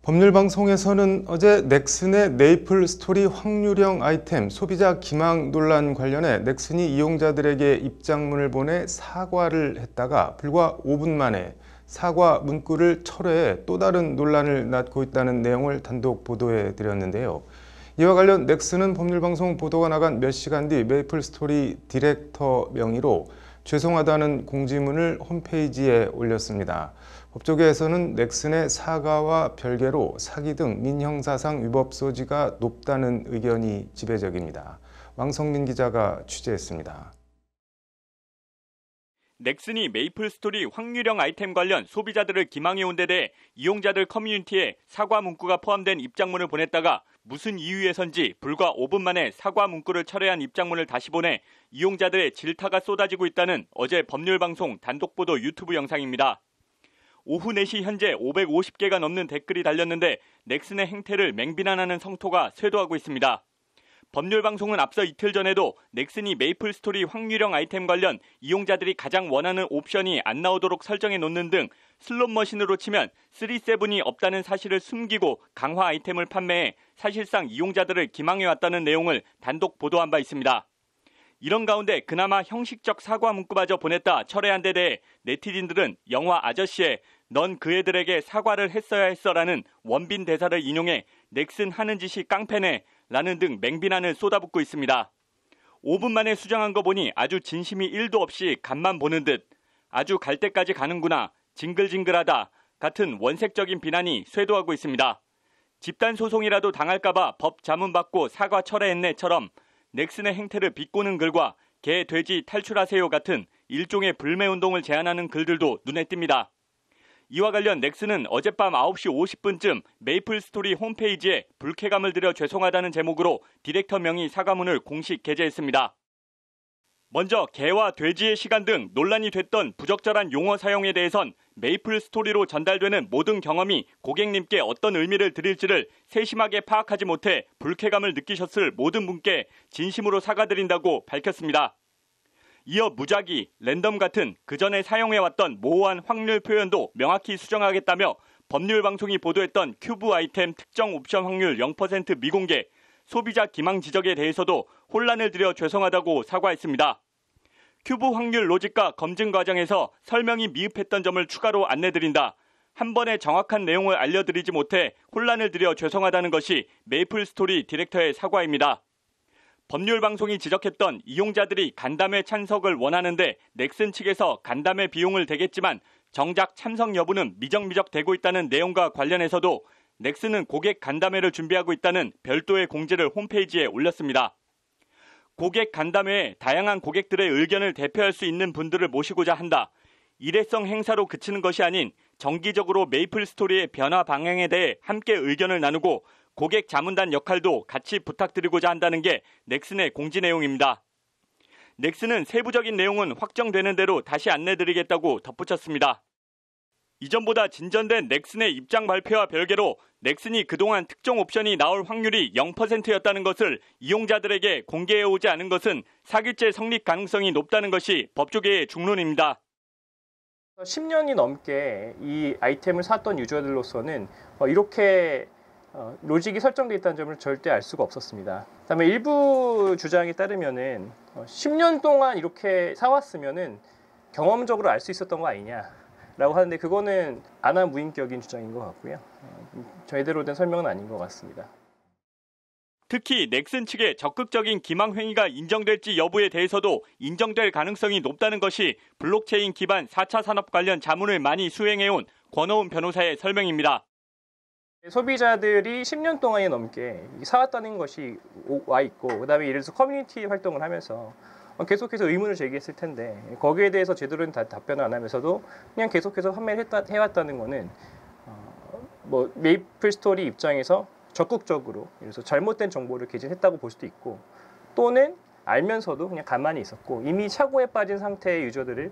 법률방송에서는 어제 넥슨의 메이플 스토리 확률형 아이템 소비자 기망 논란 관련해 넥슨이 이용자들에게 입장문을 보내 사과를 했다가 불과 5분 만에 사과 문구를 철회해 또 다른 논란을 낳고 있다는 내용을 단독 보도해 드렸는데요. 이와 관련 넥슨은 법률방송 보도가 나간 몇 시간 뒤 메이플 스토리 디렉터 명의로 죄송하다는 공지문을 홈페이지에 올렸습니다. 법조계에서는 넥슨의 사과와 별개로 사기 등 민형사상 위법 소지가 높다는 의견이 지배적입니다. 왕성민 기자가 취재했습니다. 넥슨이 메이플 스토리 확률형 아이템 관련 소비자들을 기망해온 데 대해 이용자들 커뮤니티에 사과 문구가 포함된 입장문을 보냈다가 무슨 이유에선지 불과 5분 만에 사과 문구를 철회한 입장문을 다시 보내 이용자들의 질타가 쏟아지고 있다는 어제 법률방송 단독보도 유튜브 영상입니다. 오후 4시 현재 550개가 넘는 댓글이 달렸는데 넥슨의 행태를 맹비난하는 성토가 쇄도하고 있습니다. 법률방송은 앞서 이틀 전에도 넥슨이 메이플 스토리 확률형 아이템 관련 이용자들이 가장 원하는 옵션이 안 나오도록 설정해 놓는 등 슬롯머신으로 치면 3-7이 없다는 사실을 숨기고 강화 아이템을 판매해 사실상 이용자들을 기망해왔다는 내용을 단독 보도한 바 있습니다. 이런 가운데 그나마 형식적 사과 문구마저 보냈다 철회한 데 대해 네티즌들은 영화 아저씨의 넌 그 애들에게 사과를 했어야 했어라는 원빈 대사를 인용해 넥슨 하는 짓이 깡패네 라는 등 맹비난을 쏟아붓고 있습니다. 5분 만에 수정한 거 보니 아주 진심이 1도 없이 간만 보는 듯 아주 갈 때까지 가는구나 징글징글하다 같은 원색적인 비난이 쇄도하고 있습니다. 집단 소송이라도 당할까봐 법 자문받고 사과 철회했네처럼 넥슨의 행태를 비꼬는 글과 개, 돼지 탈출하세요 같은 일종의 불매운동을 제안하는 글들도 눈에 띕니다. 이와 관련 넥슨은 어젯밤 9시 50분쯤 메이플 스토리 홈페이지에 불쾌감을 드려 죄송하다는 제목으로 디렉터 명의 사과문을 공식 게재했습니다. 먼저 개와 돼지의 시간 등 논란이 됐던 부적절한 용어 사용에 대해선 메이플 스토리로 전달되는 모든 경험이 고객님께 어떤 의미를 드릴지를 세심하게 파악하지 못해 불쾌감을 느끼셨을 모든 분께 진심으로 사과드린다고 밝혔습니다. 이어 무작위, 랜덤 같은 그전에 사용해왔던 모호한 확률 표현도 명확히 수정하겠다며 법률방송이 보도했던 큐브 아이템 특정 옵션 확률 0% 미공개, 소비자 기망 지적에 대해서도 혼란을 드려 죄송하다고 사과했습니다. 큐브 확률 로직과 검증 과정에서 설명이 미흡했던 점을 추가로 안내드린다. 한 번에 정확한 내용을 알려드리지 못해 혼란을 드려 죄송하다는 것이 메이플 스토리 디렉터의 사과입니다. 법률방송이 지적했던 이용자들이 간담회 참석을 원하는데 넥슨 측에서 간담회 비용을 대겠지만 정작 참석 여부는 미적미적되고 있다는 내용과 관련해서도 넥슨은 고객 간담회를 준비하고 있다는 별도의 공지를 홈페이지에 올렸습니다. 고객 간담회에 다양한 고객들의 의견을 대표할 수 있는 분들을 모시고자 한다. 일회성 행사로 그치는 것이 아닌 정기적으로 메이플 스토리의 변화 방향에 대해 함께 의견을 나누고 고객 자문단 역할도 같이 부탁드리고자 한다는 게 넥슨의 공지 내용입니다. 넥슨은 세부적인 내용은 확정되는 대로 다시 안내드리겠다고 덧붙였습니다. 이전보다 진전된 넥슨의 입장 발표와 별개로 넥슨이 그동안 특정 옵션이 나올 확률이 0%였다는 것을 이용자들에게 공개해오지 않은 것은 사기죄 성립 가능성이 높다는 것이 법조계의 중론입니다. 10년이 넘게 이 아이템을 샀던 유저들로서는 이렇게 로직이 설정되어 있다는 점을 절대 알 수가 없었습니다. 다음에 일부 주장에 따르면은 10년 동안 이렇게 사왔으면은 경험적으로 알 수 있었던 거 아니냐라고 하는데 그거는 안하무인격인 주장인 것 같고요. 제대로 된 설명은 아닌 것 같습니다. 특히 넥슨 측의 적극적인 기망 행위가 인정될지 여부에 대해서도 인정될 가능성이 높다는 것이 블록체인 기반 4차 산업 관련 자문을 많이 수행해온 권어훈 변호사의 설명입니다. 소비자들이 10년 동안이 넘게 사왔다는 것이 와 있고 그다음에 예를 들어서 커뮤니티 활동을 하면서 계속해서 의문을 제기했을 텐데 거기에 대해서 제대로 된 답변을 안 하면서도 그냥 계속해서 판매를 해왔다는 거는 메이플 스토리 입장에서 적극적으로 예를 들어서 잘못된 정보를 개진했다고 볼 수도 있고 또는 알면서도 그냥 가만히 있었고 이미 착오에 빠진 상태의 유저들을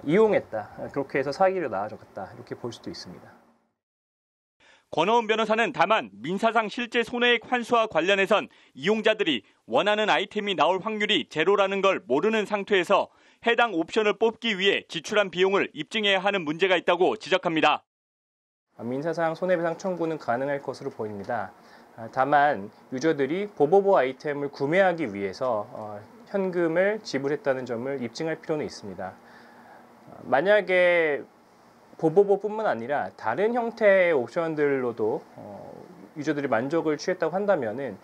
이용했다. 그렇게 해서 사기로 나아졌다. 이렇게 볼 수도 있습니다. 권어훈 변호사는 다만 민사상 실제 손해액 환수와 관련해선 이용자들이 원하는 아이템이 나올 확률이 제로라는 걸 모르는 상태에서 해당 옵션을 뽑기 위해 지출한 비용을 입증해야 하는 문제가 있다고 지적합니다. 민사상 손해배상 청구는 가능할 것으로 보입니다. 다만 유저들이 보보보 아이템을 구매하기 위해서 현금을 지불했다는 점을 입증할 필요는 있습니다. 만약에 보보보뿐만 아니라 다른 형태의 옵션들로도 유저들이 만족을 취했다고 한다면은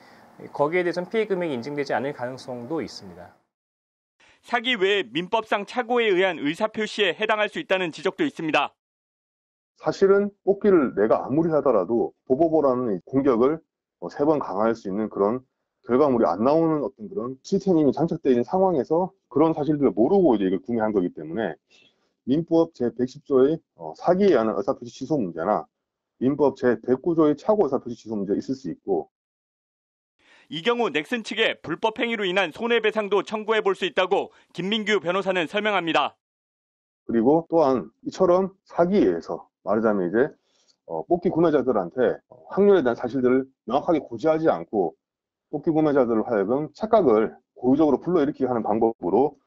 거기에 대해서는 피해 금액이 인증되지 않을 가능성도 있습니다. 사기 외에 민법상 착오에 의한 의사표시에 해당할 수 있다는 지적도 있습니다. 사실은 뽑기를 내가 아무리 하더라도 보보보라는 공격을 3번 강화할 수 있는 그런 결과물이 안 나오는 어떤 그런 시스템이 장착되어 있는 상황에서 그런 사실들을 모르고 이제 이걸 구매한 거기 때문에 민법 제110조의 사기에 의한 의사표시 취소 문제나 민법 제109조의 착오 의사표시 취소 문제가 있을 수 있고, 이 경우 넥슨 측에 불법 행위로 인한 손해배상도 청구해 볼 수 있다고 김민규 변호사는 설명합니다. 그리고 또한 이처럼 사기에 의해서 말하자면 이제 뽑기 구매자들한테 확률에 대한 사실들을 명확하게 고지하지 않고 뽑기 구매자들을 하여금 착각을 고의적으로 불러일으키게 하는 방법으로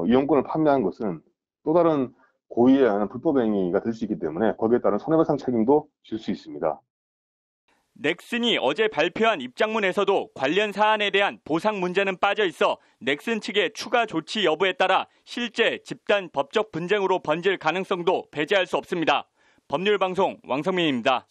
이용권을 판매한 것은 또 다른 고의에 의한 불법 행위가 될 수 있기 때문에 거기에 따른 손해배상 책임도 질 수 있습니다. 넥슨이 어제 발표한 입장문에서도 관련 사안에 대한 보상 문제는 빠져 있어 넥슨 측의 추가 조치 여부에 따라 실제 집단 법적 분쟁으로 번질 가능성도 배제할 수 없습니다. 법률방송 왕성민입니다.